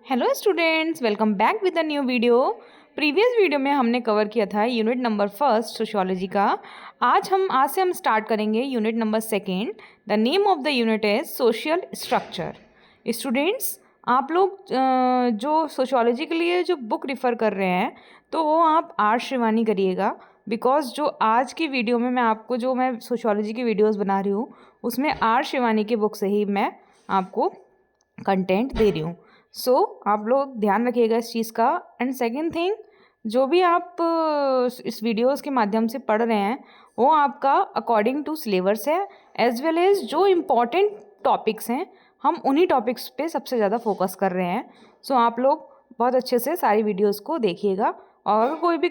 Hello students, welcome back with a new video. Previous video में हमने cover किया था यूनिट नंबर फर्स्ट सोशियोलॉजी का। आज से हम स्टार्ट करेंगे unit number second. The name of the unit is social structure. Students, आप लोग जो सोशियोलॉजी के लिए जो बुक रिफ़र कर रहे हैं तो वो आप आर शिवानी करिएगा, बिकॉज जो आज की वीडियो में मैं सोशियोलॉजी की वीडियोस बना रही हूँ उसमें आर शिवानी की बुक से ही मैं आपको कंटेंट दे रही हूँ। सो आप लोग ध्यान रखिएगा इस चीज़ का। एंड सेकंड थिंग, जो भी आप इस वीडियोस के माध्यम से पढ़ रहे हैं वो आपका अकॉर्डिंग टू सिलेबस है, एज वेल एज जो इम्पॉर्टेंट टॉपिक्स हैं हम उन्हीं टॉपिक्स पे सबसे ज़्यादा फोकस कर रहे हैं। सो आप लोग बहुत अच्छे से सारी वीडियोस को देखिएगा और अगर कोई भी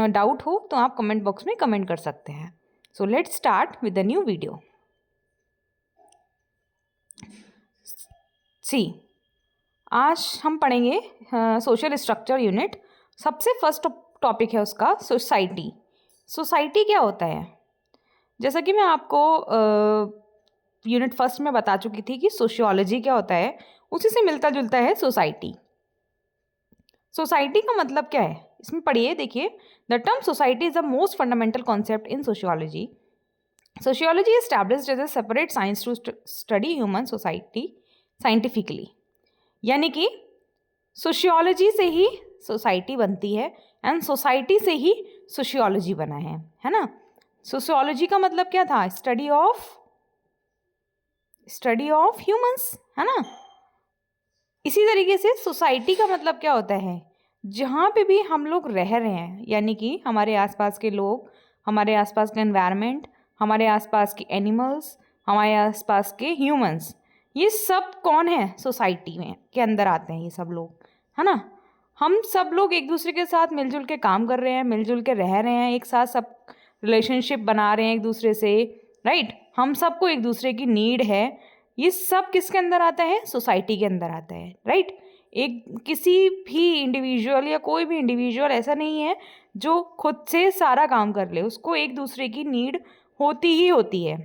डाउट हो तो आप कमेंट बॉक्स में कमेंट कर सकते हैं। So let's start with the new video. See, आज हम पढ़ेंगे सोशल स्ट्रक्चर यूनिट। सबसे फर्स्ट टॉपिक है उसका सोसाइटी। सोसाइटी क्या होता है? जैसा कि मैं आपको यूनिट फर्स्ट में बता चुकी थी कि सोशियोलॉजी क्या होता है, उसी से मिलता जुलता है सोसाइटी। सोसाइटी का मतलब क्या है इसमें पढ़िए, देखिए। The term society is the most fundamental concept in sociology. Sociology is established as a separate science to study human society scientifically. यानी कि सोशियोलॉजी से ही सोसाइटी बनती है एंड सोसाइटी से ही सोशियोलॉजी बना है ना। सोशियोलॉजी का मतलब क्या था? स्टडी ऑफ ह्यूमंस, है ना। इसी तरीके से सोसाइटी का मतलब क्या होता है? जहाँ पे भी हम लोग रह रहे हैं, यानी कि हमारे आसपास के लोग, हमारे आसपास का एनवायरनमेंट, हमारे आसपास के एनिमल्स, हमारे आसपास के ह्यूमंस, ये सब कौन है? सोसाइटी में के अंदर आते हैं ये सब लोग, है ना। हम सब लोग एक दूसरे के साथ मिलजुल के काम कर रहे हैं, मिलजुल के रह रहे हैं, एक साथ सब रिलेशनशिप बना रहे हैं एक दूसरे से, राइट। हम सबको एक दूसरे की नीड है। ये सब किसके अंदर आता है? सोसाइटी के अंदर आता है, राइट। एक किसी भी इंडिविजुअल या कोई भी इंडिविजुअल ऐसा नहीं है जो खुद से सारा काम कर ले, उसको एक दूसरे की नीड होती ही होती है,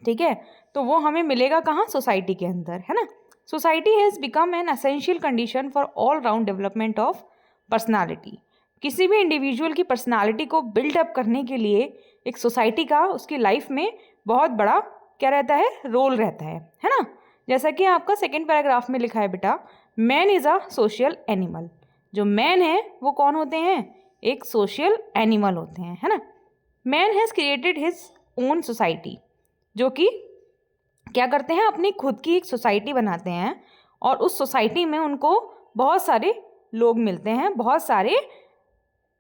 ठीक है। तो वो हमें मिलेगा कहाँ? सोसाइटी के अंदर, है ना। Society has become an essential condition for all round development of personality. किसी भी इंडिविजुअल की पर्सनालिटी को बिल्डअप करने के लिए एक सोसाइटी का उसकी लाइफ में बहुत बड़ा क्या रहता है? रोल रहता है ना। जैसा कि आपका सेकेंड पैराग्राफ में लिखा है बेटा, man is a social animal. जो मैन है वो कौन होते हैं? एक सोशल एनिमल होते हैं, है ना। Man has created his own society, जो कि क्या करते हैं? अपनी खुद की एक सोसाइटी बनाते हैं और उस सोसाइटी में उनको बहुत सारे लोग मिलते हैं, बहुत सारे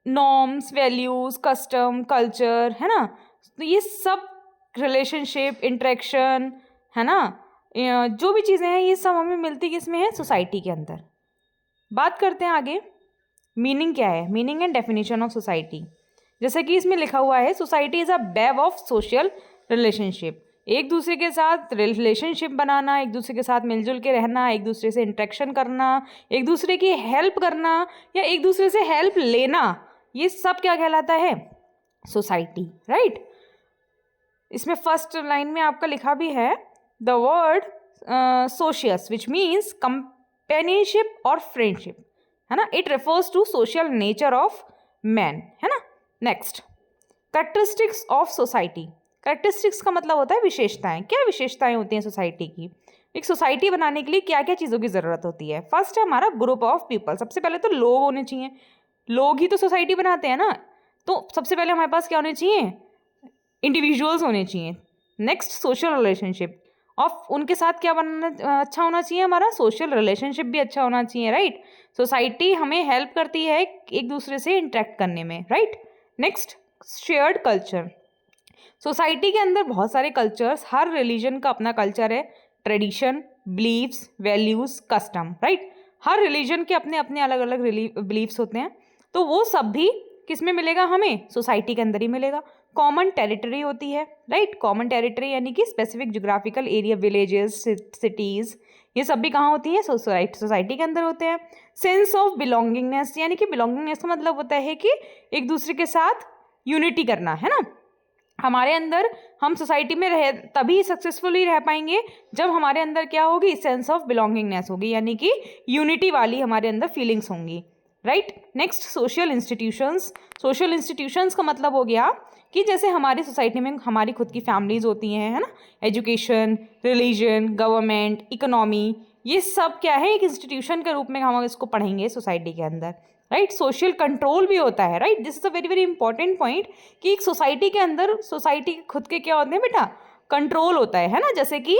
नॉर्म्स, वैल्यूज़, कस्टम, कल्चर, है ना। तो ये सब रिलेशनशिप, इंटरेक्शन, है ना, जो भी चीज़ें हैं ये सब हमें मिलती किसमें है? सोसाइटी के अंदर। बात करते हैं आगे, मीनिंग क्या है? Meaning and definition of society. जैसे कि इसमें लिखा हुआ है, society is a web of social relationship. एक दूसरे के साथ रिलेशनशिप बनाना, एक दूसरे के साथ मिलजुल के रहना, एक दूसरे से इंटरेक्शन करना, एक दूसरे की हेल्प करना या एक दूसरे से हेल्प लेना, ये सब क्या कहलाता है? Society, right. इसमें फर्स्ट लाइन में आपका लिखा भी है the word socius, which means companionship और फ्रेंडशिप, है ना। It refers to social nature of man, है ना। Next, characteristics of society. Characteristics का मतलब होता है विशेषताएं। क्या विशेषताएं होती हैं सोसाइटी की? एक सोसाइटी बनाने के लिए क्या क्या चीज़ों की ज़रूरत होती है? फर्स्ट है हमारा ग्रुप ऑफ पीपल। सबसे पहले तो लोग होने चाहिए, लोग ही तो सोसाइटी बनाते हैं ना। तो सबसे पहले हमारे पास क्या होने चाहिए? इंडिविजुअल्स होने चाहिए। Next, social relationship. और उनके साथ क्या बनना अच्छा होना चाहिए? हमारा सोशल रिलेशनशिप भी अच्छा होना चाहिए, राइट। सोसाइटी हमें हेल्प करती है एक दूसरे से इंटरेक्ट करने में, right. Next, shared culture. Society के अंदर बहुत सारे कल्चर्स, हर रिलीजन का अपना कल्चर है, tradition, beliefs, values, custom, right. हर रिलीजन के अपने अपने अलग अलग बिलीव्स होते हैं, तो वो सब भी किस में मिलेगा? हमें सोसाइटी के अंदर ही मिलेगा। कॉमन टेरिटरी होती है, राइट। कॉमन टेरिटरी यानी कि specific geographical area, villages, cities, ये सब भी कहाँ होती हैं? सोसाइटी के अंदर होते हैं। सेंस ऑफ बिलोंगिंगनेस, यानी कि बिलोंगिंगनेस का मतलब होता है कि एक दूसरे के साथ यूनिटी करना, है ना। हमारे अंदर, हम सोसाइटी में रह तभी सक्सेसफुली रह पाएंगे जब हमारे अंदर क्या होगी, सेंस ऑफ बिलोंगिंगनेस होगी, यानी कि यूनिटी वाली हमारे अंदर फीलिंग्स होंगी, right. Next, social institutions. Social institutions का मतलब हो गया कि जैसे हमारी सोसाइटी में हमारी खुद की फैमिलीज होती हैं, है ना, एजुकेशन, रिलीजन, गवर्नमेंट, इकोनॉमी, ये सब क्या है, एक इंस्टीट्यूशन के रूप में हम इसको पढ़ेंगे सोसाइटी के अंदर, राइट। सोशल कंट्रोल भी होता है, right. This is a very very important point कि एक सोसाइटी के अंदर सोसाइटी के खुद के क्या होते हैं बेटा, कंट्रोल होता है ना। जैसे कि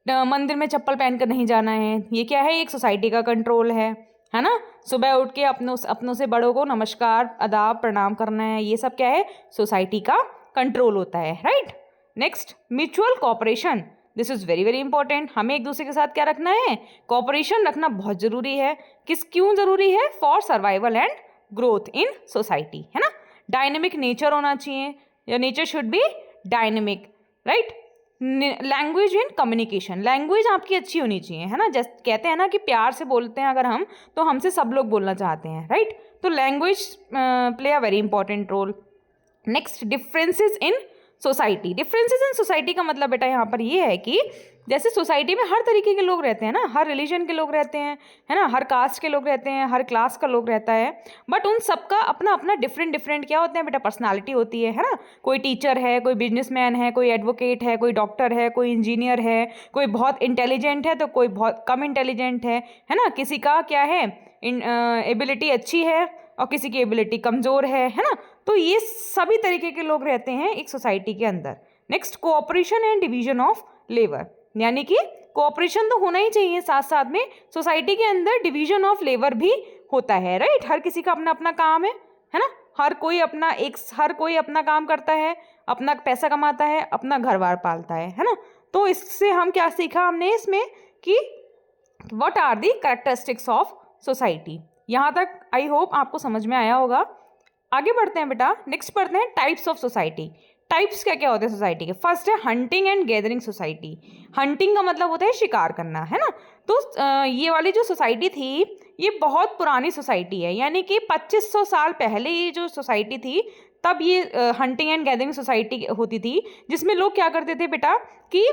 मंदिर में चप्पल पहनकर नहीं जाना है, ये क्या है, एक सोसाइटी का कंट्रोल है ना। सुबह उठ के अपनों से बड़ों को नमस्कार, आदाब, प्रणाम करना है, ये सब क्या है, सोसाइटी का कंट्रोल होता है, right. Next, mutual cooperation. This is very very important. हमें एक दूसरे के साथ क्या रखना है, कोऑपरेशन रखना बहुत जरूरी है। क्यों जरूरी है, for survival and growth in society, है ना। डायनेमिक नेचर होना चाहिए, या nature should be dynamic, right. Language in communication, language आपकी अच्छी होनी चाहिए, है ना। जैसे कहते हैं ना कि प्यार से बोलते हैं अगर हम, तो हमसे सब लोग बोलना चाहते हैं, राइट। तो language play a very important role. Next, differences in society. Differences in society का मतलब बेटा यहाँ पर ये है कि जैसे सोसाइटी में हर तरीके के लोग रहते हैं ना, हर रिलीजन के लोग रहते हैं, है ना, हर कास्ट के लोग रहते हैं, हर क्लास का लोग रहता है, बट उन सबका अपना अपना डिफरेंट क्या होते हैं बेटा, पर्सनालिटी होती है ना। कोई टीचर है, कोई बिजनेसमैन है, कोई एडवोकेट है, कोई डॉक्टर है, कोई इंजीनियर है, कोई बहुत इंटेलिजेंट है तो कोई बहुत कम इंटेलिजेंट है ना। किसी का क्या है, एबिलिटी अच्छी है और किसी की एबिलिटी कमज़ोर है ना। तो ये सभी तरीके के लोग रहते हैं एक सोसाइटी के अंदर। Next, cooperation and division of labour, यानी कि कोऑपरेशन तो होना ही चाहिए, साथ साथ में सोसाइटी के अंदर डिवीजन ऑफ लेबर भी होता है, राइट। हर किसी का अपना अपना काम है ना। हर कोई अपना काम करता है, अपना पैसा कमाता है, अपना घर बार पालता है ना। तो इससे हम क्या सीखा हमने इसमें कि what are the characteristics of society. यहाँ तक आई होप आपको समझ में आया होगा। आगे बढ़ते हैं बेटा, नेक्स्ट पढ़ते हैं टाइप्स ऑफ सोसाइटी। टाइप्स क्या क्या होते हैं सोसाइटी के। फर्स्ट है hunting and gathering society. Hunting का मतलब होता है शिकार करना, है ना। तो ये वाली जो सोसाइटी थी ये बहुत पुरानी सोसाइटी है, यानी कि 2500 साल पहले ये जो सोसाइटी थी तब ये हंटिंग एंड गैदरिंग सोसाइटी होती थी, जिसमें लोग क्या करते थे बेटा कि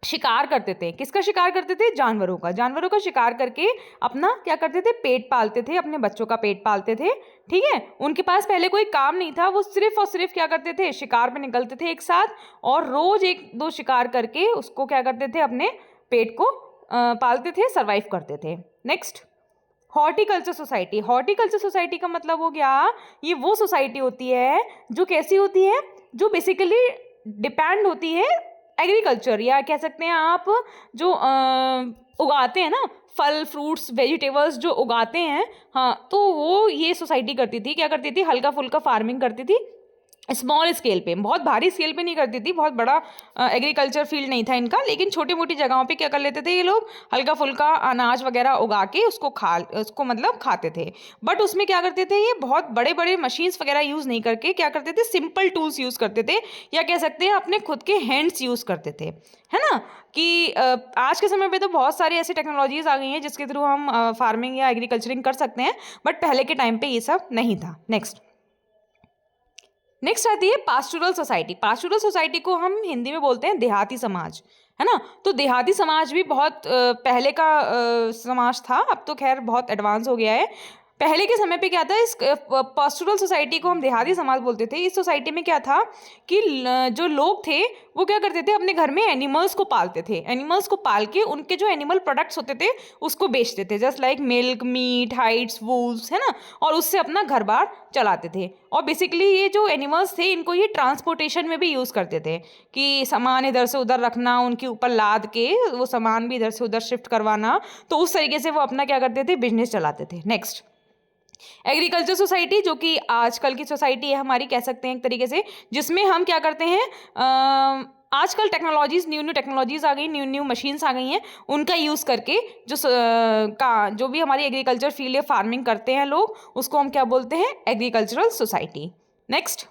शिकार करते थे। किसका शिकार करते थे, जानवरों का शिकार करके अपना क्या करते थे, पेट पालते थे, अपने बच्चों का पेट पालते थे, ठीक है। उनके पास पहले कोई काम नहीं था, वो सिर्फ और सिर्फ क्या करते थे, शिकार पे निकलते थे एक साथ, और रोज एक दो शिकार करके उसको क्या करते थे, अपने पेट को पालते थे, सर्वाइव करते थे। Next, horticulture society. Horticulture society का मतलब हो गया, ये वो सोसाइटी होती है जो कैसी होती है, जो बेसिकली डिपेंड होती है एग्रीकल्चर, या कह सकते हैं आप जो उगाते हैं ना, फल फ्रूट्स वेजिटेबल्स जो उगाते हैं, हाँ, तो वो ये सोसाइटी करती थी, क्या करती थी, हल्का फुल्का फार्मिंग करती थी, स्मॉल स्केल पे, बहुत भारी स्केल पे नहीं करती थी, बहुत बड़ा एग्रीकल्चर फील्ड नहीं था इनका, लेकिन छोटी मोटी जगहों पे क्या कर लेते थे ये लोग, हल्का फुल्का अनाज वगैरह उगा के उसको मतलब खाते थे। बट उसमें क्या करते थे, ये बहुत बड़े बड़े मशीन्स वगैरह यूज़ नहीं करके क्या करते थे, सिंपल टूल्स यूज़ करते थे, या कह सकते हैं अपने खुद के हैंड्स यूज़ करते थे, है ना। कि आज के समय पे तो बहुत सारी ऐसी टेक्नोलॉजीज आ गई हैं जिसके थ्रू हम फार्मिंग या एग्रीकल्चरिंग कर सकते हैं, बट पहले के टाइम पे ये सब नहीं था। नेक्स्ट आती है पास्टोरल सोसाइटी। पास्टोरल सोसाइटी को हम हिंदी में बोलते हैं देहाती समाज, है ना। तो देहाती समाज भी बहुत पहले का समाज था, अब तो खैर बहुत एडवांस हो गया है। पहले के समय पे क्या था, इस पास्टोरल सोसाइटी को हम देहाती समाज बोलते थे। इस सोसाइटी में क्या था कि जो लोग थे वो क्या करते थे, अपने घर में एनिमल्स को पालते थे, एनिमल्स को पाल के उनके जो एनिमल प्रोडक्ट्स होते थे उसको बेचते थे, just like milk, meat, hides, wools, है ना, और उससे अपना घर बार चलाते थे। और बेसिकली ये जो एनिमल्स थे इनको ये ट्रांसपोर्टेशन में भी यूज़ करते थे, कि सामान इधर से उधर रखना, उनके ऊपर लाद के वो सामान भी इधर से उधर शिफ्ट करवाना, तो उस तरीके से वो अपना क्या करते थे, बिजनेस चलाते थे। नेक्स्ट, एग्रीकल्चर सोसाइटी, जो कि आजकल की सोसाइटी है हमारी, कह सकते हैं एक तरीके से, जिसमें हम क्या करते हैं, आजकल न्यू टेक्नोलॉजीज आ गई, न्यू मशीन्स आ गई हैं, उनका यूज़ करके जो भी हमारी एग्रीकल्चर फील्ड या फार्मिंग करते हैं लोग, उसको हम क्या बोलते हैं, agricultural society. Next,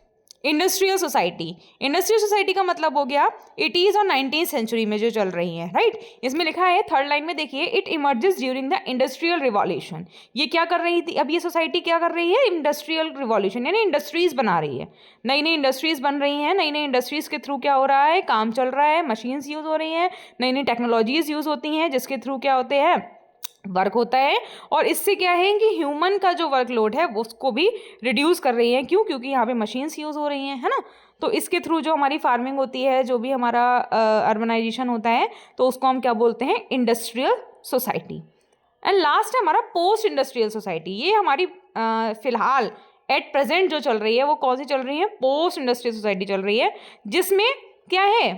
industrial society. Industrial society का मतलब हो गया 80s और 19th सेंचुरी में जो चल रही है, राइट। इसमें लिखा है थर्ड लाइन में, देखिए, it emerges during the industrial revolution. ये क्या कर रही थी, अब ये सोसाइटी क्या कर रही है, इंडस्ट्रियल रिवॉल्यूशन, यानी इंडस्ट्रीज बना रही है, नई नई इंडस्ट्रीज बन रही हैं, नई नई इंडस्ट्रीज के थ्रू क्या हो रहा है, काम चल रहा है, मशीन्स यूज हो रही हैं, नई नई टेक्नोलॉजीज यूज होती हैं, जिसके थ्रू क्या होते हैं, वर्क होता है। और इससे क्या है कि ह्यूमन का जो वर्कलोड है उसको भी रिड्यूस कर रही है। क्यों? क्योंकि यहाँ पे मशीन्स यूज़ हो रही हैं, है ना। तो इसके थ्रू जो हमारी फार्मिंग होती है, जो भी हमारा अर्बनाइजेशन होता है, तो उसको हम क्या बोलते हैं, इंडस्ट्रियल सोसाइटी। एंड लास्ट है हमारा पोस्ट इंडस्ट्रियल सोसाइटी। ये हमारी फिलहाल एट प्रेजेंट जो चल रही है वो कौन सी चल रही है, पोस्ट इंडस्ट्रियल सोसाइटी चल रही है, जिसमें क्या है,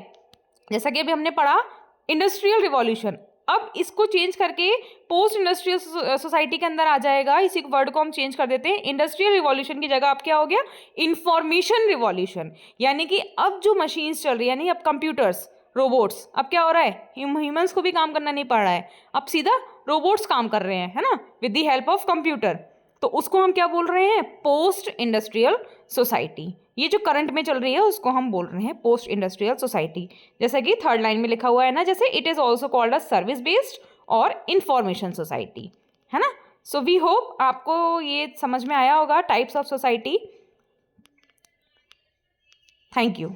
जैसा कि अभी हमने पढ़ा इंडस्ट्रियल रिवॉल्यूशन, अब इसको चेंज करके पोस्ट इंडस्ट्रियल सोसाइटी के अंदर आ जाएगा। इसी वर्ड को हम चेंज कर देते हैं, इंडस्ट्रियल रिवॉल्यूशन की जगह अब क्या हो गया, इंफॉर्मेशन रिवॉल्यूशन। यानी कि अब जो मशीन्स चल रही है, यानी अब कंप्यूटर्स, रोबोट्स, अब क्या हो रहा है, ह्यूमंस को भी काम करना नहीं पड़ रहा है, अब सीधा रोबोट्स काम कर रहे हैं, है ना, with the help of computer. तो उसको हम क्या बोल रहे हैं, पोस्ट इंडस्ट्रियल सोसाइटी। ये जो करंट में चल रही है उसको हम बोल रहे हैं पोस्ट इंडस्ट्रियल सोसाइटी। जैसे कि थर्ड लाइन में लिखा हुआ है ना, जैसे it is also called a service based और इंफॉर्मेशन सोसाइटी, है ना। सो वी होप आपको ये समझ में आया होगा types of society. Thank you.